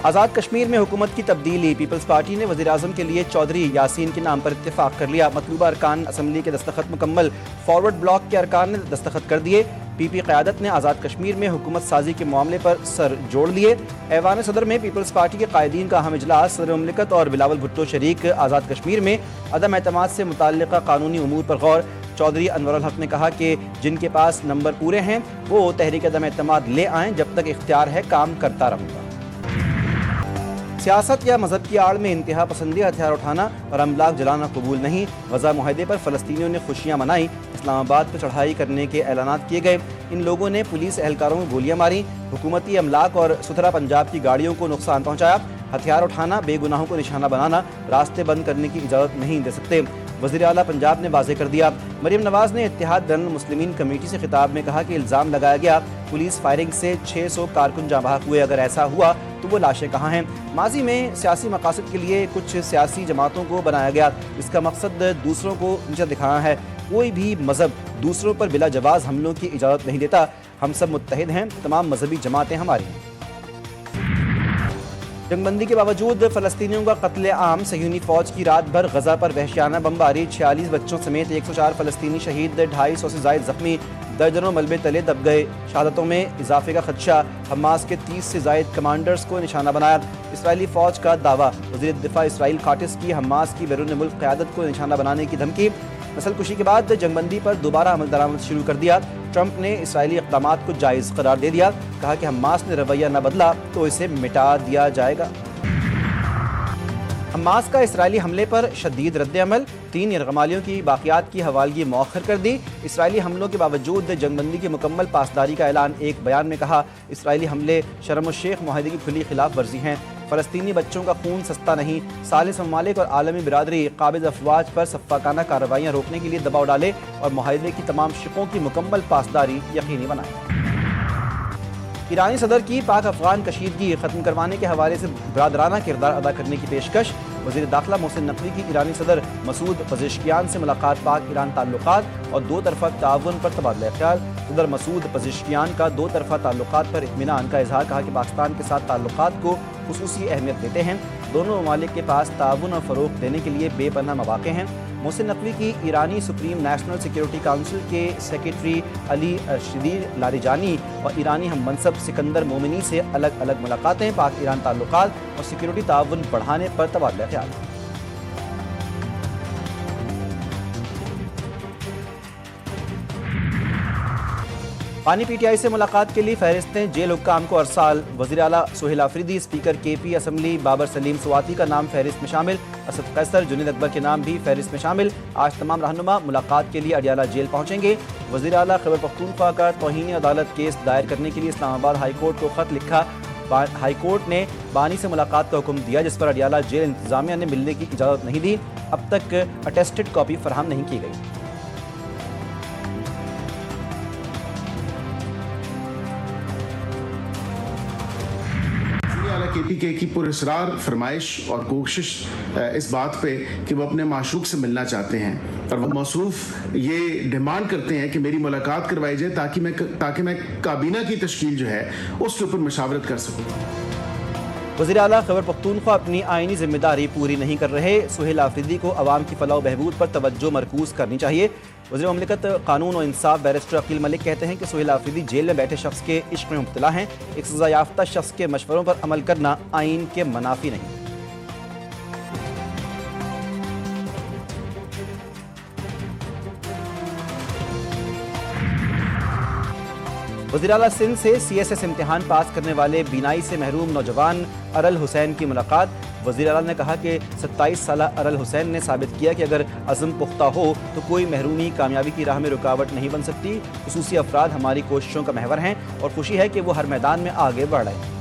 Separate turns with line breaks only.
آزاد کشمیر میں حکومت کی تبدیلی، پیپلز پارٹی نے وزیر اعظم کے لیے چودھری یاسین کے نام پر اتفاق کر لیا۔ مطلوبہ ارکان اسمبلی کے دستخط مکمل، فارورڈ بلاک کے ارکان نے دستخط کر دیے۔ پی پی قیادت نے آزاد کشمیر میں حکومت سازی کے معاملے پر سر جوڑ لیے۔ ایوان صدر میں پیپلز پارٹی کے قائدین کا اہم اجلاس، صدر مملکت اور بلاول بھٹو شریک۔ آزاد کشمیر میں عدم اعتماد سے متعلقہ قانونی امور پر غور۔ چودھری انور الحق نے کہا کہ جن کے پاس نمبر پورے ہیں وہ تحریک عدم اعتماد لے آئیں، جب تک اختیار ہے کام کرتا رہوں گا۔ سیاست یا مذہب کی آڑ میں انتہا پسندی، ہتھیار اٹھانا اور املاک جلانا قبول نہیں۔ غزہ معاہدے پر فلسطینیوں نے خوشیاں منائیں، اسلام آباد پر چڑھائی کرنے کے اعلانات کیے گئے۔ ان لوگوں نے پولیس اہلکاروں کو گولیاں ماری، حکومتی املاک اور ستھرا پنجاب کی گاڑیوں کو نقصان پہنچایا۔ ہتھیار اٹھانا، بے گناہوں کو نشانہ بنانا، راستے بند کرنے کی اجازت نہیں دے سکتے، وزیر اعلیٰ پنجاب نے واضح کر دیا۔ مریم نواز نے اتحاد بین المسلمین کمیٹی سے خطاب میں کہا کہ الزام لگایا گیا پولیس فائرنگ سے 600 کارکن جاں بحق ہوئے، اگر ایسا ہوا تو وہ لاشیں کہاں ہیں؟ ماضی میں سیاسی مقاصد کے لیے کچھ سیاسی جماعتوں کو بنایا گیا، اس کا مقصد دوسروں کو نیچا دکھانا ہے۔ کوئی بھی مذہب دوسروں پر بلا جواز حملوں کی اجازت نہیں دیتا، ہم سب متحد ہیں، تمام مذہبی جماعتیں ہماری ہیں۔ جنگ بندی کے باوجود فلسطینیوں کا قتل عام، صہیونی فوج کی رات بھر غزہ پر وحشیانہ بمباری، 46 بچوں سمیت 104 فلسطینی شہید، 250 سے زائد زخمی، درجنوں ملبے تلے دب گئے۔ شہادتوں میں اضافے کا خدشہ، حماس کے 30 سے زائد کمانڈرز کو نشانہ بنایا۔ اسرائیلی فوج کا دعویٰ، وزیر دفاع اسرائیل قاٹس کی حماس کی بیرون ملک قیادت کو نشانہ بنانے کی دھمکی۔ نسل کشی کے بعد جنگ بندی پر دوبارہ عمل درآمد شروع کر دیا۔ ٹرمپ نے اسرائیلی اقدامات کو جائز قرار دے دیا، کہا کہ حماس نے رویہ نہ بدلا تو اسے مٹا دیا جائے گا۔ حماس کا اسرائیلی حملے پر شدید رد عمل، 3 یرغمالیوں کی باقیات کی حوالگی مؤخر کر دی۔ اسرائیلی حملوں کے باوجود جنگ بندی کی مکمل پاسداری کا اعلان، ایک بیان میں کہا اسرائیلی حملے شرم الشیخ معاہدے کی کھلی خلاف ورزی ہیں، فلسطینی بچوں کا خون سستا نہیں۔ ثالث ممالک اور عالمی برادری قابض افواج پر سفاکانہ کارروائیاں روکنے کے لیے دباؤ ڈالے اور معاہدے کی تمام شقوں کی مکمل پاسداری یقینی بنائے۔ ایرانی صدر کی پاک افغان کشیدگی ختم کروانے کے حوالے سے برادرانہ کردار ادا کرنے کی پیشکش، وزیر داخلہ محسن نقوی کی ایرانی صدر مسعود پزشکیان سے ملاقات، پاک ایران تعلقات اور 2 طرفہ تعاون پر تبادلہ خیال۔ صدر مسعود پزشکیان کا 2 طرفہ تعلقات پر اطمینان کا اظہار، کہا کہ پاکستان کے ساتھ تعلقات کو خصوصی اہمیت دیتے ہیں، دونوں ممالک کے پاس تعاون اور فروغ دینے کے لیے بے پناہ مواقع ہیں۔ محسن نقوی کی ایرانی سپریم نیشنل سیکیورٹی کونسل کے سیکریٹری علی شدیر لاریجانی اور ایرانی ہم منصب سکندر مومنی سے الگ الگ ملاقاتیں، پاک ایران تعلقات اور سیکیورٹی تعاون بڑھانے پر تبادلہ خیال۔ پانی پی ٹی آئی سے ملاقات کے لیے فہرستیں، جیل حکام کو ارسال، وزیر اعلیٰ سہیل آفریدی، اسپیکر کے پی اسمبلی بابر سلیم سواتی کا نام فہرست میں شامل، اسد قیصر، جنید اکبر کے نام بھی فہرست میں شامل۔ آج تمام رہنما ملاقات کے لیے اڈیالہ جیل پہنچیں گے۔ وزیر اعلیٰ خیبر پختونخوا کا توہین عدالت کیس دائر کرنے کے لیے اسلام آباد ہائی کورٹ کو خط لکھا، ہائی کورٹ نے بانی سے ملاقات کا حکم دیا، جس پر اڈیالہ جیل انتظامیہ نے ملنے کی اجازت نہیں دی، اب تک اٹیسٹڈ کاپی فراہم نہیں کی گئی۔
کے پی کے کی پراسرار فرمائش اور کوشش اس بات پہ کہ وہ اپنے معشوق سے ملنا چاہتے ہیں اور وہ موصوف یہ ڈیمانڈ کرتے ہیں کہ میری ملاقات کروائی جائے تاکہ میں کابینہ کی تشکیل جو ہے اس کے اوپر مشاورت کر سکوں۔
وزیر اعلیٰ خیبر پختونخوا اپنی آئینی ذمہ داری پوری نہیں کر رہے، سہیل آفریدی کو عوام کی فلاح و بہبود پر توجہ مرکوز کرنی چاہیے۔ وزیر مملکت قانون و انصاف بیرسٹر عقیل ملک کہتے ہیں کہ سہیل آفریدی جیل میں بیٹھے شخص کے عشق میں مبتلا ہیں، ایک سزا یافتہ شخص کے مشوروں پر عمل کرنا آئین کے منافی نہیں۔ وزیر اعلیٰ سندھ سے سی ایس ایس امتحان پاس کرنے والے بینائی سے محروم نوجوان ارل حسین کی ملاقات، وزیر اعلیٰ نے کہا کہ 27 سالہ ارل حسین نے ثابت کیا کہ اگر عزم پختہ ہو تو کوئی محرومی کامیابی کی راہ میں رکاوٹ نہیں بن سکتی، خصوصی افراد ہماری کوششوں کا محور ہیں اور خوشی ہے کہ وہ ہر میدان میں آگے بڑھ رہے ہیں۔